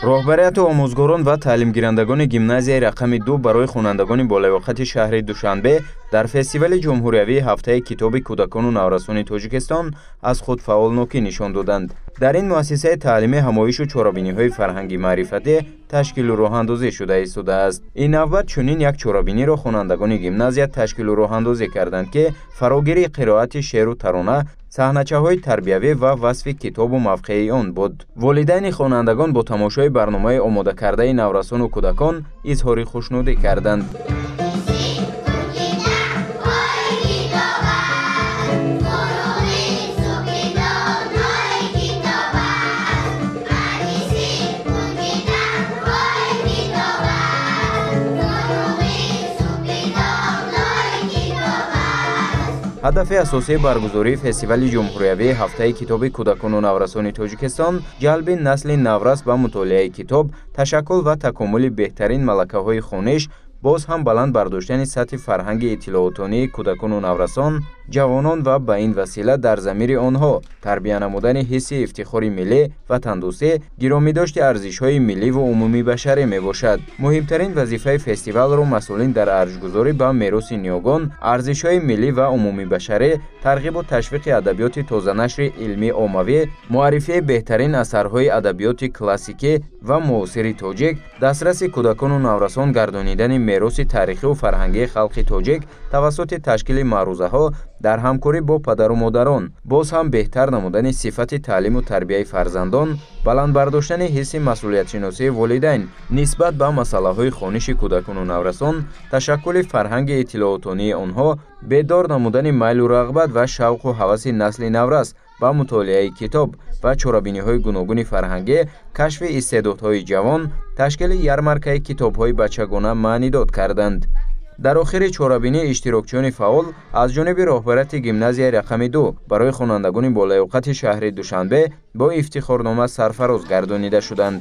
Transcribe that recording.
роҳбарияти омӯзгорон ва таълимгирандагони гимназияи рақами 2 барои хонандагони болавоқати шаҳри Душанбе дар фестивали ҷумҳуриявии ҳафтаи китоби кӯдакону наврасони Тоҷикистон аз худ фаъолнокӣ нишон доданд. дар ин муассисаи таълимӣ ҳамоишу чорабиниҳои фарҳанги маърифатӣ ташкилу роҳандозӣ шуда истодааст. ин навбат чунин як чорабиниро хонандагони гимназия ташкилу роҳандозӣ карданд ки фарогирии қироати шеъру тарона, саҳначаҳои тарбиявӣ ва васфи китобу мавқеи он буд. волидайни хонандагон бо тамошои барномаи омода кардаи наврасону кӯдакон изҳори хушнудӣ карданд. ҳадафи асосии баргузории фестивали ҷумҳуриявии ҳафтаи китоби кӯдакону наврасони Тоҷикистон ҷалби насли наврас ба мутолиаи китоб, ташаккул ва такомули беҳтарин малакаҳои хониш, боз ҳам баланд бардоштани сатҳи фарҳанги иттилоотонии кӯдакону наврасон, ҷавонон ва ба ин васила дар замири онҳо тарбия намудани ҳисси ифтихори миллӣ, ватандӯстӣ, гиромидошти арзишҳои миллӣ ва умумибашарӣ мебошад. муҳимтарин вазифаи фестивалро масъулин дар арзшгузорӣ ба мероси ниёгон, арзишҳои миллӣ ва умумибашарӣ, тарғибу ташвиқи адабиёти тозанашри илмӣ оммавӣ, муаррифии беҳтарин асарҳои адабиёти классикӣ ва муосири тоҷик, дастраси кӯдакону наврасон гардонидани мероси таърихиву фарҳангии халқи тоҷик тавассути ташкили маърузаҳо дар ҳамкорӣ бо падару модарон, боз ҳам беҳтар намудани сифати таълиму тарбияи фарзандон, баландбардоштани ҳисси масъулиятшиносии волидайн нисбат ба масъалаҳои хониши кӯдакону наврасон, ташаккули фарҳанги иттилоотонии онҳо, бедор намудани майлу рағбат ва шавқу ҳаваси насли наврас ба мутолиаи китоб ва чорабиниҳои гуногуни фарҳангӣ, кашфи истеъдодҳои ҷавон, ташкили ярмаркаи китобҳои бачагона маънидод карданд. дар охири чорабинӣ иштирокчиёни фаъол аз ҷониби роҳбарияти гимназияи рақами 2 барои хонандагони болаёқати шаҳри Душанбе бо ифтихорнома сарфароз гардонида шуданд.